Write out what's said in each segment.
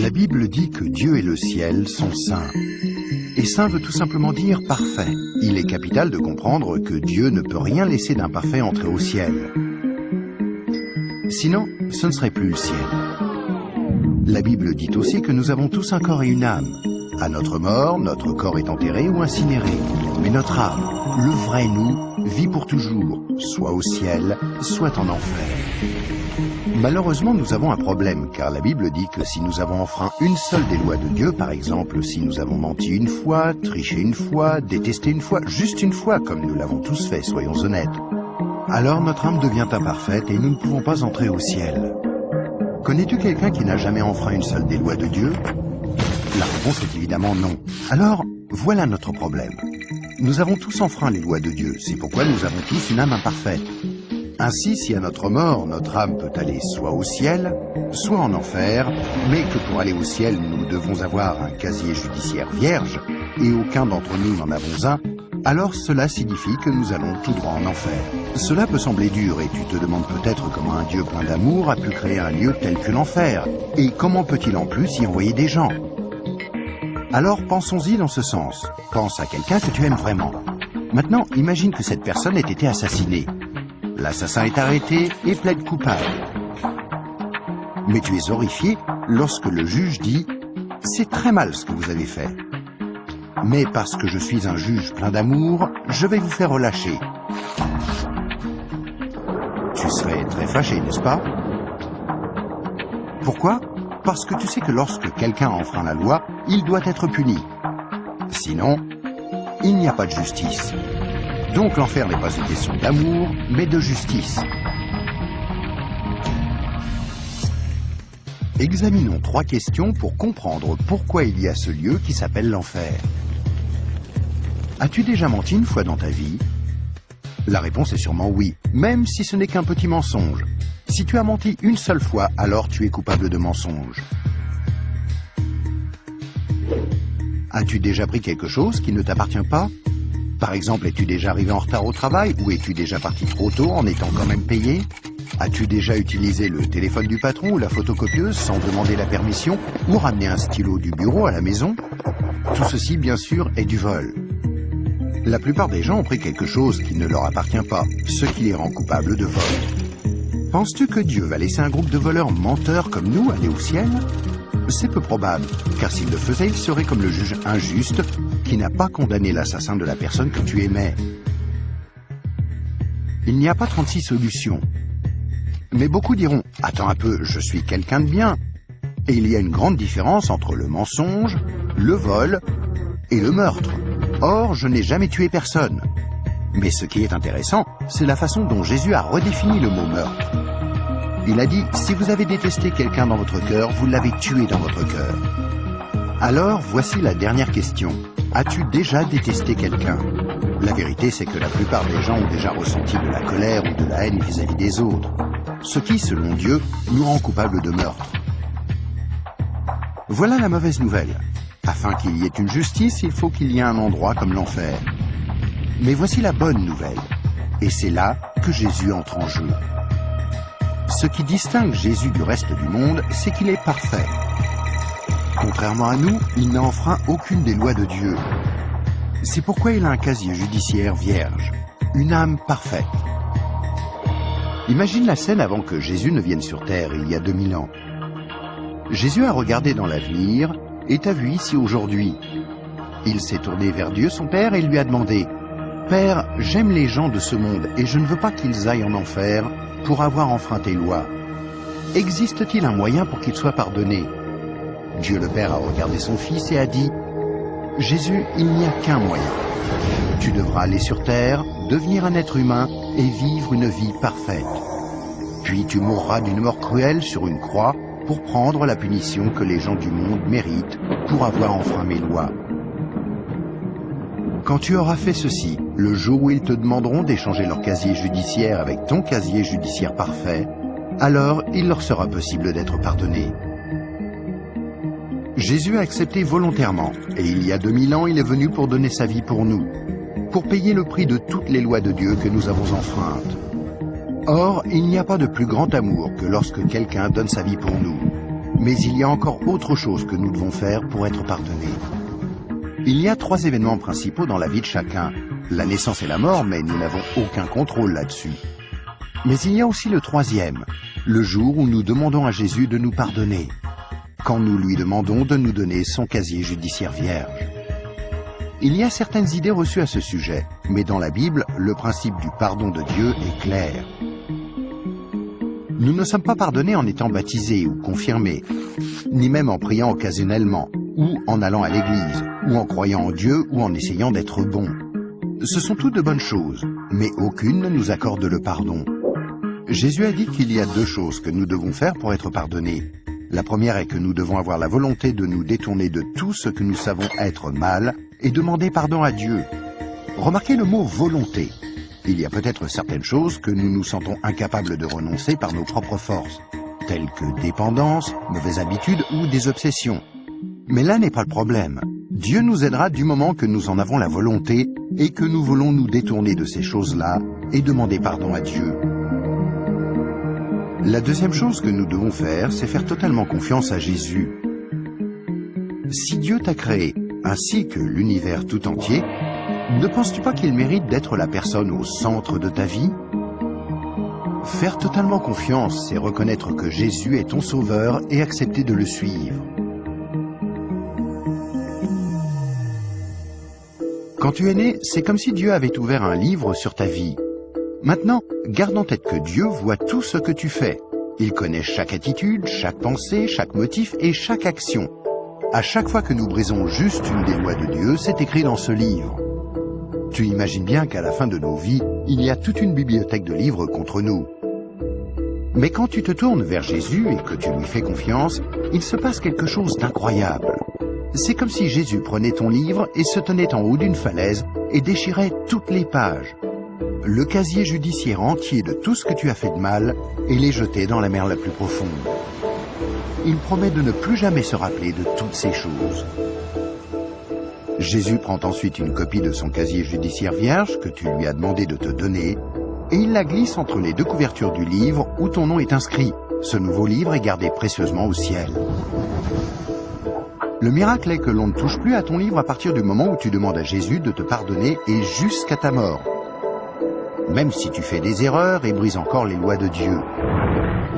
La Bible dit que Dieu et le ciel sont saints. Et saint veut tout simplement dire parfait. Il est capital de comprendre que Dieu ne peut rien laisser d'imparfait entrer au ciel. Sinon, ce ne serait plus le ciel. La Bible dit aussi que nous avons tous un corps et une âme. À notre mort, notre corps est enterré ou incinéré. Mais notre âme, le vrai nous, vit pour toujours, soit au ciel, soit en enfer. Malheureusement, nous avons un problème, car la Bible dit que si nous avons enfreint une seule des lois de Dieu, par exemple, si nous avons menti une fois, triché une fois, détesté une fois, juste une fois, comme nous l'avons tous fait, soyons honnêtes, alors notre âme devient imparfaite et nous ne pouvons pas entrer au ciel. Connais-tu quelqu'un qui n'a jamais enfreint une seule des lois de Dieu? La réponse est évidemment non. Alors, voilà notre problème. Nous avons tous enfreint les lois de Dieu, c'est pourquoi nous avons tous une âme imparfaite. Ainsi, si à notre mort, notre âme peut aller soit au ciel, soit en enfer, mais que pour aller au ciel, nous devons avoir un casier judiciaire vierge, et aucun d'entre nous n'en avons un, alors cela signifie que nous allons tout droit en enfer. Cela peut sembler dur, et tu te demandes peut-être comment un Dieu plein d'amour a pu créer un lieu tel que l'enfer, et comment peut-il en plus y envoyer des gens? Alors pensons-y dans ce sens. Pense à quelqu'un que tu aimes vraiment. Maintenant, imagine que cette personne ait été assassinée. L'assassin est arrêté et plaide coupable. Mais tu es horrifié lorsque le juge dit « C'est très mal ce que vous avez fait. Mais parce que je suis un juge plein d'amour, je vais vous faire relâcher. » Tu serais très fâché, n'est-ce pas? Pourquoi? Parce que tu sais que lorsque quelqu'un enfreint la loi, il doit être puni. Sinon, il n'y a pas de justice. Donc l'enfer n'est pas une question d'amour, mais de justice. Examinons 3 questions pour comprendre pourquoi il y a ce lieu qui s'appelle l'enfer. As-tu déjà menti une fois dans ta vie? La réponse est sûrement oui, même si ce n'est qu'un petit mensonge. Si tu as menti une seule fois, alors tu es coupable de mensonge. As-tu déjà pris quelque chose qui ne t'appartient pas? Par exemple, es-tu déjà arrivé en retard au travail ou es-tu déjà parti trop tôt en étant quand même payé? As-tu déjà utilisé le téléphone du patron ou la photocopieuse sans demander la permission ou ramené un stylo du bureau à la maison? Tout ceci, bien sûr, est du vol. La plupart des gens ont pris quelque chose qui ne leur appartient pas, ce qui les rend coupables de vol. Penses-tu que Dieu va laisser un groupe de voleurs menteurs comme nous aller au ciel? C'est peu probable, car s'il le faisait, il serait comme le juge injuste qui n'a pas condamné l'assassin de la personne que tu aimais. Il n'y a pas 36 solutions. Mais beaucoup diront, attends un peu, je suis quelqu'un de bien. Et il y a une grande différence entre le mensonge, le vol et le meurtre. Or, je n'ai jamais tué personne. Mais ce qui est intéressant, c'est la façon dont Jésus a redéfini le mot meurtre. Il a dit, si vous avez détesté quelqu'un dans votre cœur, vous l'avez tué dans votre cœur. Alors, voici la dernière question. As-tu déjà détesté quelqu'un? La vérité, c'est que la plupart des gens ont déjà ressenti de la colère ou de la haine vis-à-vis des autres. Ce qui, selon Dieu, nous rend coupables de meurtre. Voilà la mauvaise nouvelle. Afin qu'il y ait une justice, il faut qu'il y ait un endroit comme l'enfer. Mais voici la bonne nouvelle. Et c'est là que Jésus entre en jeu. Ce qui distingue Jésus du reste du monde, c'est qu'il est parfait. Contrairement à nous, il n'a enfreint aucune des lois de Dieu. C'est pourquoi il a un casier judiciaire vierge, une âme parfaite. Imagine la scène avant que Jésus ne vienne sur terre, il y a 2000 ans. Jésus a regardé dans l'avenir et t'a vu ici aujourd'hui. Il s'est tourné vers Dieu, son Père, et lui a demandé « Père, j'aime les gens de ce monde et je ne veux pas qu'ils aillent en enfer pour avoir enfreint tes lois. Existe-t-il un moyen pour qu'ils soient pardonnés ?» Dieu le Père a regardé son Fils et a dit « Jésus, il n'y a qu'un moyen. Tu devras aller sur terre, devenir un être humain et vivre une vie parfaite. Puis tu mourras d'une mort cruelle sur une croix pour prendre la punition que les gens du monde méritent pour avoir enfreint mes lois. Quand tu auras fait ceci, le jour où ils te demanderont d'échanger leur casier judiciaire avec ton casier judiciaire parfait, alors il leur sera possible d'être pardonnés. » Jésus a accepté volontairement, et il y a 2000 ans, il est venu pour donner sa vie pour nous, pour payer le prix de toutes les lois de Dieu que nous avons enfreintes. Or, il n'y a pas de plus grand amour que lorsque quelqu'un donne sa vie pour nous. Mais il y a encore autre chose que nous devons faire pour être pardonnés. Il y a 3 événements principaux dans la vie de chacun. La naissance et la mort, mais nous n'avons aucun contrôle là-dessus. Mais il y a aussi le 3e, le jour où nous demandons à Jésus de nous pardonner, quand nous lui demandons de nous donner son casier judiciaire vierge. Il y a certaines idées reçues à ce sujet, mais dans la Bible, le principe du pardon de Dieu est clair. Nous ne sommes pas pardonnés en étant baptisés ou confirmés, ni même en priant occasionnellement, ou en allant à l'église, ou en croyant en Dieu, ou en essayant d'être bons. Ce sont toutes de bonnes choses, mais aucune ne nous accorde le pardon. Jésus a dit qu'il y a 2 choses que nous devons faire pour être pardonnés. La première est que nous devons avoir la volonté de nous détourner de tout ce que nous savons être mal et demander pardon à Dieu. Remarquez le mot « volonté ». Il y a peut-être certaines choses que nous nous sentons incapables de renoncer par nos propres forces, telles que dépendance, mauvaises habitudes ou des obsessions. Mais là n'est pas le problème. Dieu nous aidera du moment que nous en avons la volonté et que nous voulons nous détourner de ces choses-là et demander pardon à Dieu. La deuxième chose que nous devons faire, c'est faire totalement confiance à Jésus. Si Dieu t'a créé, ainsi que l'univers tout entier, ne penses-tu pas qu'il mérite d'être la personne au centre de ta vie? Faire totalement confiance, c'est reconnaître que Jésus est ton sauveur et accepter de le suivre. Quand tu es né, c'est comme si Dieu avait ouvert un livre sur ta vie. Maintenant, garde en tête que Dieu voit tout ce que tu fais. Il connaît chaque attitude, chaque pensée, chaque motif et chaque action. À chaque fois que nous brisons juste une des lois de Dieu, c'est écrit dans ce livre. Tu imagines bien qu'à la fin de nos vies, il y a toute une bibliothèque de livres contre nous. Mais quand tu te tournes vers Jésus et que tu lui fais confiance, il se passe quelque chose d'incroyable. C'est comme si Jésus prenait ton livre et se tenait en haut d'une falaise et déchirait toutes les pages. Le casier judiciaire entier de tout ce que tu as fait de mal et les jeter dans la mer la plus profonde. Il promet de ne plus jamais se rappeler de toutes ces choses. Jésus prend ensuite une copie de son casier judiciaire vierge que tu lui as demandé de te donner et il la glisse entre les 2 couvertures du livre où ton nom est inscrit. Ce nouveau livre est gardé précieusement au ciel. Le miracle est que l'on ne touche plus à ton livre à partir du moment où tu demandes à Jésus de te pardonner et jusqu'à ta mort. Même si tu fais des erreurs et brises encore les lois de Dieu.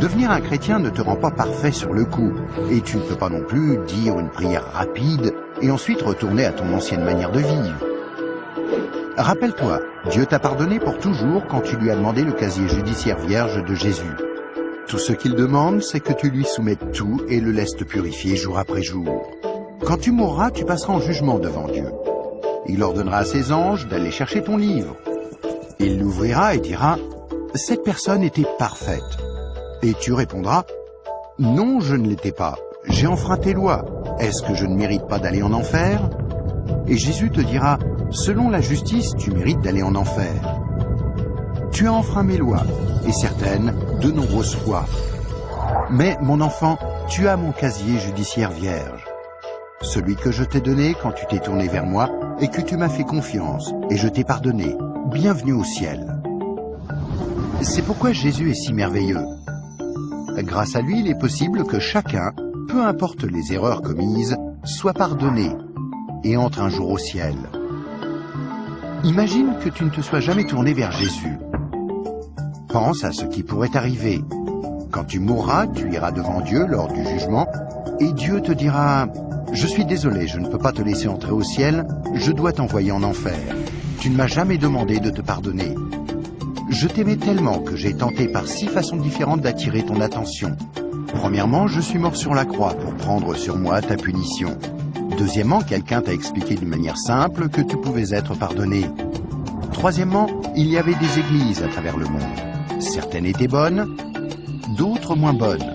Devenir un chrétien ne te rend pas parfait sur le coup, et tu ne peux pas non plus dire une prière rapide et ensuite retourner à ton ancienne manière de vivre. Rappelle-toi, Dieu t'a pardonné pour toujours quand tu lui as demandé le casier judiciaire vierge de Jésus. Tout ce qu'il demande, c'est que tu lui soumettes tout et le laisses te purifier jour après jour. Quand tu mourras, tu passeras en jugement devant Dieu. Il ordonnera à ses anges d'aller chercher ton livre. Il l'ouvrira et dira « Cette personne était parfaite ». Et tu répondras « Non, je ne l'étais pas. J'ai enfreint tes lois. Est-ce que je ne mérite pas d'aller en enfer ?» Et Jésus te dira « Selon la justice, tu mérites d'aller en enfer. Tu as enfreint mes lois, et certaines, de nombreuses fois. Mais, mon enfant, tu as mon casier judiciaire vierge. Celui que je t'ai donné quand tu t'es tourné vers moi et que tu m'as fait confiance, et je t'ai pardonné. Bienvenue au ciel. » C'est pourquoi Jésus est si merveilleux. Grâce à lui, il est possible que chacun, peu importe les erreurs commises, soit pardonné et entre un jour au ciel. Imagine que tu ne te sois jamais tourné vers Jésus. Pense à ce qui pourrait arriver. Quand tu mourras, tu iras devant Dieu lors du jugement et Dieu te dira « Je suis désolé, je ne peux pas te laisser entrer au ciel, je dois t'envoyer en enfer. Tu ne m'as jamais demandé de te pardonner. Je t'aimais tellement que j'ai tenté par 6 façons différentes d'attirer ton attention. Premièrement, je suis mort sur la croix pour prendre sur moi ta punition. Deuxièmement, quelqu'un t'a expliqué d'une manière simple que tu pouvais être pardonné. Troisièmement, il y avait des églises à travers le monde. Certaines étaient bonnes, d'autres moins bonnes.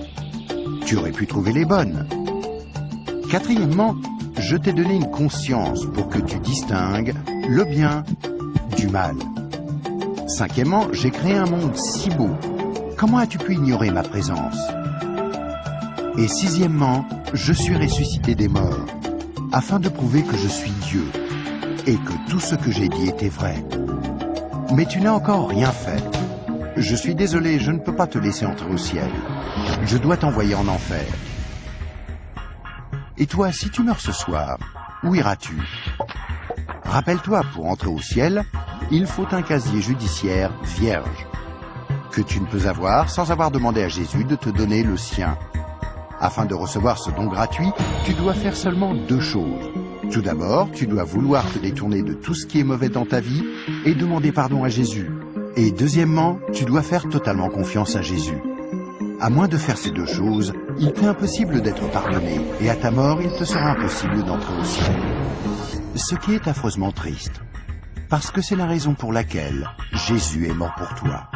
Tu aurais pu trouver les bonnes. Quatrièmement, je t'ai donné une conscience pour que tu distingues le bien du mal. Cinquièmement, j'ai créé un monde si beau. Comment as-tu pu ignorer ma présence? Et sixièmement, je suis ressuscité des morts, afin de prouver que je suis Dieu, et que tout ce que j'ai dit était vrai. Mais tu n'as encore rien fait. Je suis désolé, je ne peux pas te laisser entrer au ciel. Je dois t'envoyer en enfer. Et toi, si tu meurs ce soir, où iras-tu? Rappelle-toi, pour entrer au ciel, il faut un casier judiciaire vierge, que tu ne peux avoir sans avoir demandé à Jésus de te donner le sien. Afin de recevoir ce don gratuit, tu dois faire seulement 2 choses. Tout d'abord, tu dois vouloir te détourner de tout ce qui est mauvais dans ta vie et demander pardon à Jésus. Et deuxièmement, tu dois faire totalement confiance à Jésus. À moins de faire ces 2 choses, il t'est impossible d'être pardonné, et à ta mort, il te sera impossible d'entrer au ciel. Ce qui est affreusement triste, parce que c'est la raison pour laquelle Jésus est mort pour toi.